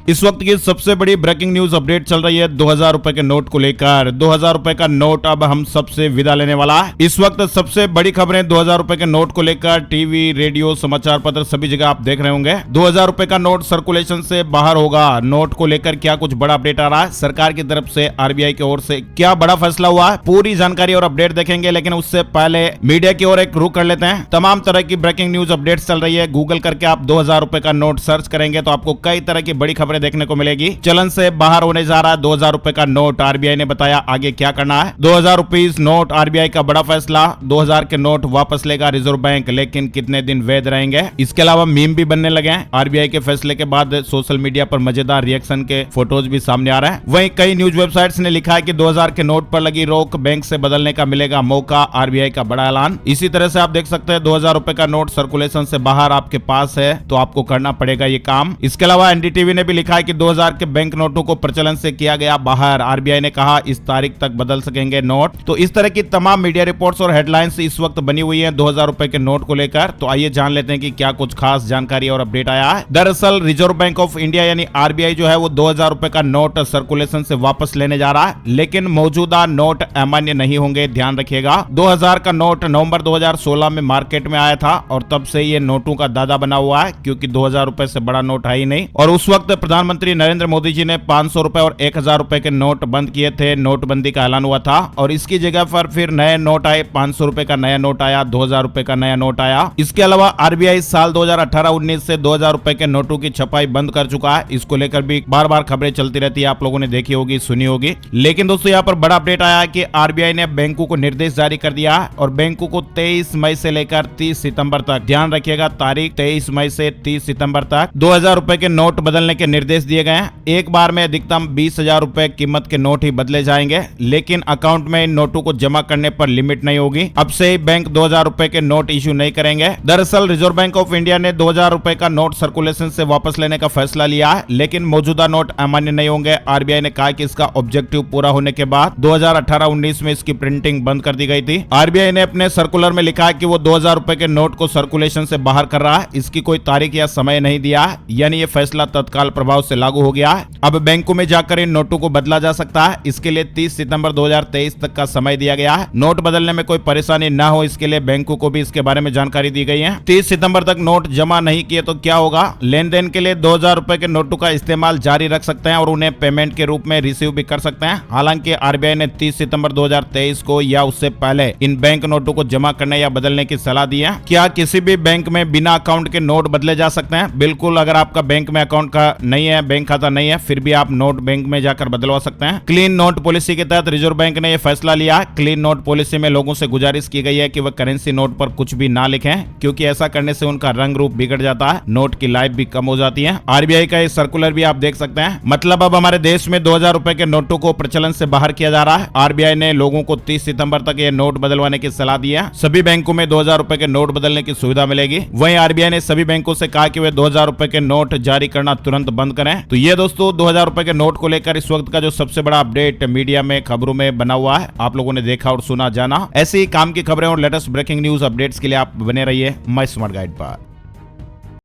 इस वक्त की सबसे बड़ी ब्रेकिंग न्यूज अपडेट चल रही है 2000 रुपए के नोट को लेकर। 2000 रुपए का नोट अब हम सबसे विदा लेने वाला है। इस वक्त सबसे बड़ी खबरें 2000 रुपए के नोट को लेकर टीवी, रेडियो, समाचार पत्र सभी जगह आप देख रहे होंगे। 2000 रुपए का नोट सर्कुलेशन से बाहर होगा। नोट को लेकर क्या कुछ बड़ा अपडेट आ रहा है, सरकार की तरफ से, आरबीआई की ओर से क्या बड़ा फैसला हुआ है, पूरी जानकारी और अपडेट देखेंगे। लेकिन उससे पहले मीडिया की ओर एक रुख कर लेते हैं। तमाम तरह की ब्रेकिंग न्यूज अपडेट चल रही है। गूगल करके आप 2000 रुपए का नोट सर्च करेंगे तो आपको कई तरह की बड़ी खबरें देखने को मिलेगी। चलन से बाहर होने जा रहा है 2000 रुपए का नोट। आरबीआई ने बताया आगे क्या करना है। 2000 रुपीज नोट, आरबीआई का बड़ा फैसला। 2000 के नोट वापस लेगा रिजर्व बैंक, लेकिन कितने दिन वैध रहेंगे। इसके अलावा मीम भी बनने लगे हैं। आरबीआई के फैसले के बाद सोशल मीडिया पर मजेदार रिएक्शन के फोटोज भी सामने आ रहे हैं। वहीं कई न्यूज वेबसाइट्स ने लिखा है कि 2000 के नोट पर लगी रोक बैंक से बदलने का मिलेगा मौका। आरबीआई का बड़ा ऐलान। इसी तरह से आप देख सकते हैं 2000 रुपए का नोट सर्कुलेशन से बाहर आपके पास है तो आपको करना पड़ेगा ये काम। इसके अलावा एनडीटीवी ने भी लिखा है कि 2000 के बैंक नोटों को प्रचलन से किया गया बाहर। आरबीआई ने कहा इस तारीख तक बदल सकेंगे नोट। तो इस तरह की तमाम मीडिया रिपोर्ट्स और हेडलाइंस इस वक्त बनी हुई है 2000 रुपए के नोट को लेकर। तो आइए जान लेते हैं कि क्या कुछ खास जानकारी और अपडेट आया है। दरअसल रिजर्व बैंक ऑफ इंडिया यानी आरबीआई जो है वो 2000 रुपए का नोट सर्कुलेशन से वापस लेने जा रहा है, लेकिन मौजूदा नोट अमान्य नहीं होंगे, ध्यान रखिएगा। 2000 का नोट नवंबर 2016 में मार्केट में आया था और तब से ये नोटों का दादा बना हुआ है, क्योंकि 2000 रुपए से बड़ा नोट है ही नहीं। और उस वक्त प्रधानमंत्री नरेंद्र मोदी जी ने 500 रुपए और 1000 रुपए के नोट बंद किए थे। नोटबंदी का ऐलान हुआ था और इसकी जगह पर फिर नए नोट आए। 500 रुपए का नया नोट आया, 2000 रुपए का नया नोट आया। इसके अलावा आरबीआई साल 2018-19 से 2000 रुपए के नोटों की छपाई बंद कर चुका है। इसको लेकर भी बार बार खबरें चलती रहती है, आप लोगों ने देखी होगी, सुनी होगी। लेकिन दोस्तों यहाँ पर बड़ा अपडेट आया है कि आरबीआई ने बैंकों को निर्देश जारी कर दिया है और बैंकों को 23 मई से लेकर 30 सितंबर तक, ध्यान रखिएगा तारीख 23 मई से 30 सितंबर तक 2000 रुपए के नोट बदलने के निर्देश दिए गए हैं। एक बार में अधिकतम 20,000 रुपए कीमत के नोट ही बदले जाएंगे, लेकिन अकाउंट में इन नोटों को जमा करने पर लिमिट नहीं होगी। अब से ही बैंक 2000 रुपए के नोट इश्यू नहीं करेंगे। दरअसल रिजर्व बैंक ऑफ इंडिया ने 2000 रुपए का नोट सर्कुलेशन से वापस लेने का फैसला लिया है, लेकिन मौजूदा नोट अमान्य नहीं होंगे। आरबीआई ने कहा कि इसका ऑब्जेक्टिव पूरा होने के बाद 2018-19 में इसकी प्रिंटिंग बंद कर दी गई थी। आरबीआई ने अपने सर्कुलर में लिखा है कि वो 2000 रुपए के नोट को सर्कुलेशन से बाहर कर रहा है। इसकी कोई तारीख या समय नहीं दिया है, यानी ये फैसला तत्काल प्रभाव से लागू हो गया है। अब बैंकों में जाकर इन नोटों को बदला जा सकता है। इसके लिए 30 सितंबर 2023 तक का समय दिया गया है। नोट बदलने में कोई परेशानी ना हो इसके लिए बैंकों को भी इसके बारे में जानकारी दी गई है। 30 सितंबर तक नोट जमा नहीं किए तो क्या होगा। लेन देन के लिए 2000 रुपए के नोटों का इस्तेमाल जारी रख सकते हैं और उन्हें पेमेंट के रूप में रिसीव भी कर सकते हैं। हालांकि आरबीआई ने 30 सितंबर 2023 को या उससे पहले इन बैंक नोटों को जमा करने या बदलने की सलाह दी है। क्या किसी भी बैंक में बिना अकाउंट के नोट बदले जा सकते हैं? बिल्कुल, अगर आपका बैंक में अकाउंट का नहीं है, बैंक खाता नहीं है, फिर भी आप नोट बैंक में जाकर बदलवा सकते हैं। क्लीन नोट पॉलिसी के तहत रिजर्व बैंक ने यह फैसला लिया। क्लीन नोट पॉलिसी में लोगों से गुजारिश की गई है कि वह करेंसी नोट पर कुछ भी ना लिखें, क्योंकि ऐसा करने से उनका रंग रूप बिगड़ जाता है, नोट की लाइफ भी कम हो जाती है। आरबीआई का ये सर्कुलर भी आप देख सकते हैं। मतलब अब हमारे देश में 2000 रुपए के नोटों को प्रचलन से बाहर किया जा रहा है। आरबीआई ने लोगों को 30 सितंबर तक ये नोट बदलवाने की सलाह दी है। सभी बैंकों में 2000 रुपए के नोट बदलने की सुविधा मिलेगी। वहीं आरबीआई ने सभी बैंकों से कहा कि वे 2000 रुपए के नोट जारी करना तुरंत बंद करें। तो ये दोस्तों 2000 रुपए के नोट को लेकर इस वक्त का जो सबसे बड़ा अपडेट मीडिया में खबरों में बना हुआ है, आप लोगों ने देखा और सुना, जाना। ऐसी ही काम की खबरें और लेटेस्ट ब्रेकिंग न्यूज अपडेट्स के लिए आप बने रहिए माय स्मार्ट गाइड पर।